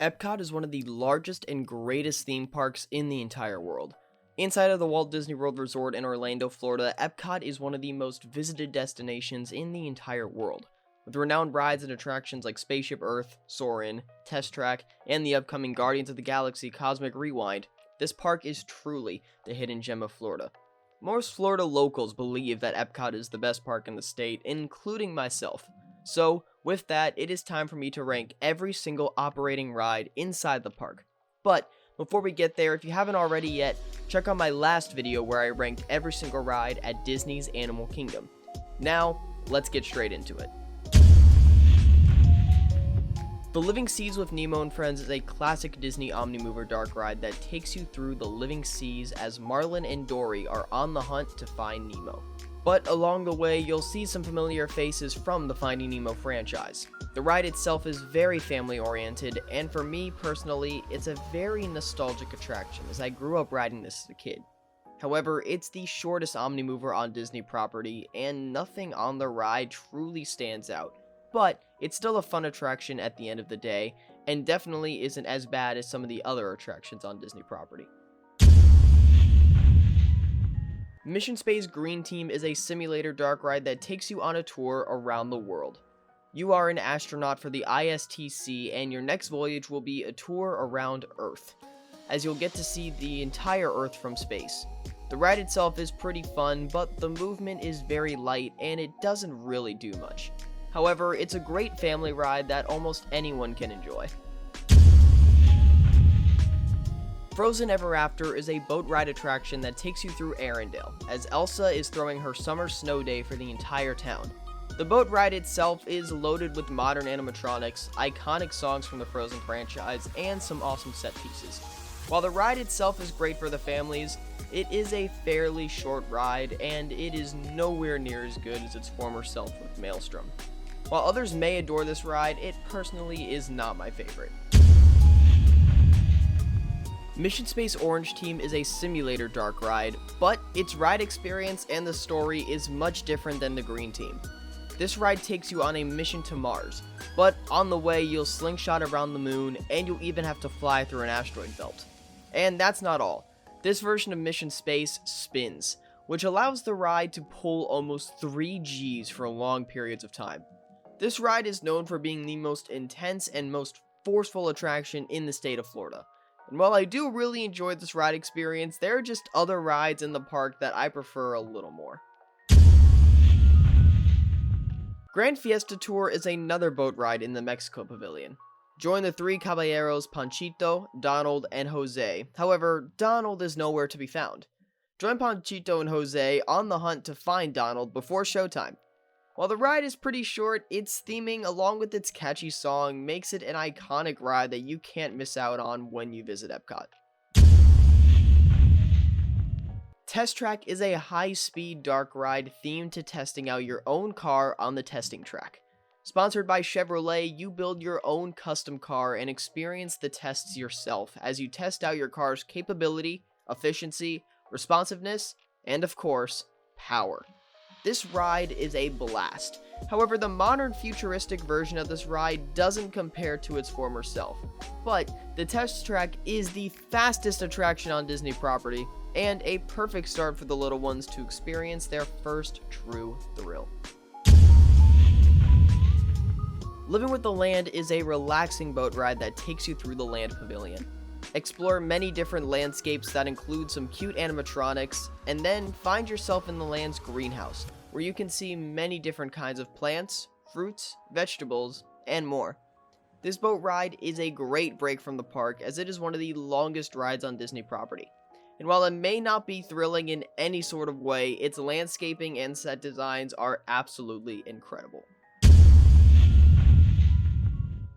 Epcot is one of the largest and greatest theme parks in the entire world. Inside of the Walt Disney World Resort in Orlando, Florida, Epcot is one of the most visited destinations in the entire world. With renowned rides and attractions like Spaceship Earth, Soaring, Test Track, and the upcoming Guardians of the Galaxy Cosmic Rewind, this park is truly the hidden gem of Florida. Most Florida locals believe that Epcot is the best park in the state, including myself. So, with that, it is time for me to rank every single operating ride inside the park. But, before we get there, if you haven't already yet, check out my last video where I ranked every single ride at Disney's Animal Kingdom. Now, let's get straight into it. The Living Seas with Nemo and Friends is a classic Disney Omnimover dark ride that takes you through the living seas as Marlin and Dory are on the hunt to find Nemo. But along the way, you'll see some familiar faces from the Finding Nemo franchise. The ride itself is very family-oriented, and for me personally, it's a very nostalgic attraction as I grew up riding this as a kid. However, it's the shortest Omnimover on Disney property, and nothing on the ride truly stands out. But it's still a fun attraction at the end of the day, and definitely isn't as bad as some of the other attractions on Disney property. Mission Space Green Team is a simulator dark ride that takes you on a tour around the world. You are an astronaut for the ISTC, and your next voyage will be a tour around Earth, as you'll get to see the entire Earth from space. The ride itself is pretty fun, but the movement is very light and it doesn't really do much. However, it's a great family ride that almost anyone can enjoy. Frozen Ever After is a boat ride attraction that takes you through Arendelle, as Elsa is throwing her summer snow day for the entire town. The boat ride itself is loaded with modern animatronics, iconic songs from the Frozen franchise, and some awesome set pieces. While the ride itself is great for the families, it is a fairly short ride, and it is nowhere near as good as its former self with Maelstrom. While others may adore this ride, it personally is not my favorite. Mission Space Orange Team is a simulator dark ride, but its ride experience and the story is much different than the Green Team. This ride takes you on a mission to Mars, but on the way you'll slingshot around the moon and you'll even have to fly through an asteroid belt. And that's not all. This version of Mission Space spins, which allows the ride to pull almost 3 Gs for long periods of time. This ride is known for being the most intense and most forceful attraction in the state of Florida. And while I do really enjoy this ride experience, there are just other rides in the park that I prefer a little more. Grand Fiesta Tour is another boat ride in the Mexico Pavilion. Join the 3 caballeros Panchito, Donald, and Jose. However, Donald is nowhere to be found. Join Panchito and Jose on the hunt to find Donald before showtime. While the ride is pretty short, its theming along with its catchy song makes it an iconic ride that you can't miss out on when you visit Epcot. Test Track is a high-speed dark ride themed to testing out your own car on the testing track. Sponsored by Chevrolet, you build your own custom car and experience the tests yourself as you test out your car's capability, efficiency, responsiveness, and of course, power. This ride is a blast. However, the modern futuristic version of this ride doesn't compare to its former self. But the Test Track is the fastest attraction on Disney property and a perfect start for the little ones to experience their first true thrill. Living with the Land is a relaxing boat ride that takes you through the Land Pavilion. Explore many different landscapes that include some cute animatronics, and then find yourself in the land's greenhouse, where you can see many different kinds of plants, fruits, vegetables, and more. This boat ride is a great break from the park as it is one of the longest rides on Disney property. And while it may not be thrilling in any sort of way, its landscaping and set designs are absolutely incredible.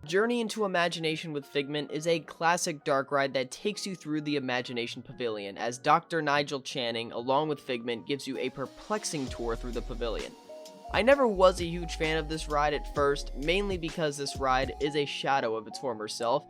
Journey into Imagination with Figment is a classic dark ride that takes you through the Imagination Pavilion as Dr. Nigel Channing, along with Figment, gives you a perplexing tour through the pavilion. I never was a huge fan of this ride at first, mainly because this ride is a shadow of its former self,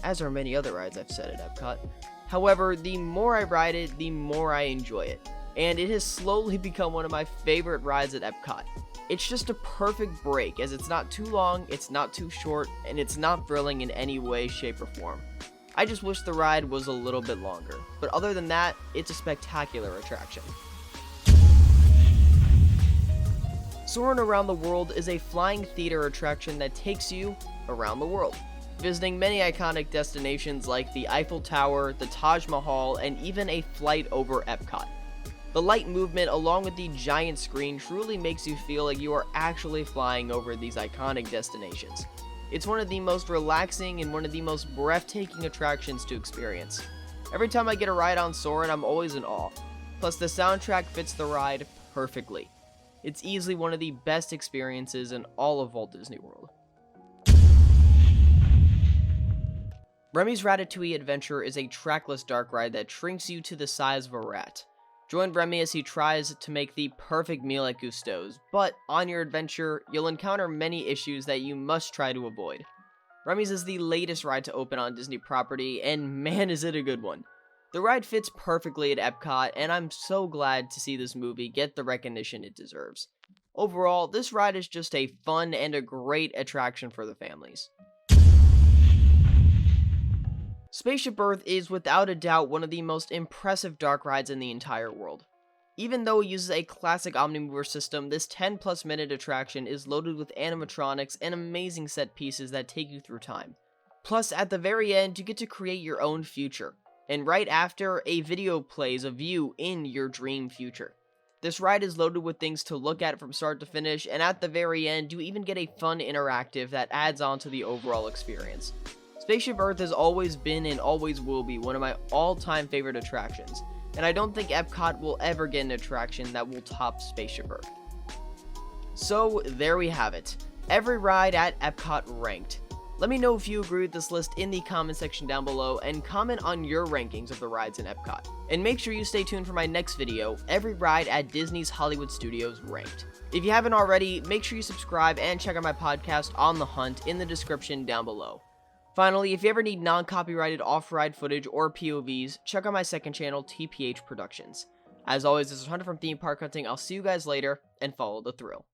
as are many other rides I've said at Epcot. However, the more I ride it, the more I enjoy it, and it has slowly become one of my favorite rides at Epcot. It's just a perfect break, as it's not too long, it's not too short, and it's not thrilling in any way, shape, or form. I just wish the ride was a little bit longer, but other than that, it's a spectacular attraction. Soaring Around the World is a flying theater attraction that takes you around the world, visiting many iconic destinations like the Eiffel Tower, the Taj Mahal, and even a flight over Epcot. The light movement along with the giant screen truly makes you feel like you are actually flying over these iconic destinations. It's one of the most relaxing and one of the most breathtaking attractions to experience. Every time I get a ride on Soarin', I'm always in awe. Plus, the soundtrack fits the ride perfectly. It's easily one of the best experiences in all of Walt Disney World. Remys Ratatouille Adventure is a trackless dark ride that shrinks you to the size of a rat. Join Remy as he tries to make the perfect meal at Gusteau's, but on your adventure, you'll encounter many issues that you must try to avoid. Remy's is the latest ride to open on Disney property, and man is it a good one. The ride fits perfectly at Epcot, and I'm so glad to see this movie get the recognition it deserves. Overall, this ride is just a fun and a great attraction for the families. Spaceship Earth is without a doubt one of the most impressive dark rides in the entire world. Even though it uses a classic Omnimover system, this 10+ minute attraction is loaded with animatronics and amazing set pieces that take you through time. Plus, at the very end, you get to create your own future. And right after, a video plays of you in your dream future. This ride is loaded with things to look at from start to finish, and at the very end, you even get a fun interactive that adds on to the overall experience. Spaceship Earth has always been and always will be one of my all-time favorite attractions, and I don't think Epcot will ever get an attraction that will top Spaceship Earth. So, there we have it. Every ride at Epcot ranked. Let me know if you agree with this list in the comment section down below, and comment on your rankings of the rides in Epcot. And make sure you stay tuned for my next video, Every Ride at Disney's Hollywood Studios Ranked. If you haven't already, make sure you subscribe and check out my podcast On the Hunt in the description down below. Finally, if you ever need non-copyrighted off-ride footage or POVs, check out my second channel, TPH Productions. As always, this is Hunter from Theme Park Hunting. I'll see you guys later, and follow the thrill.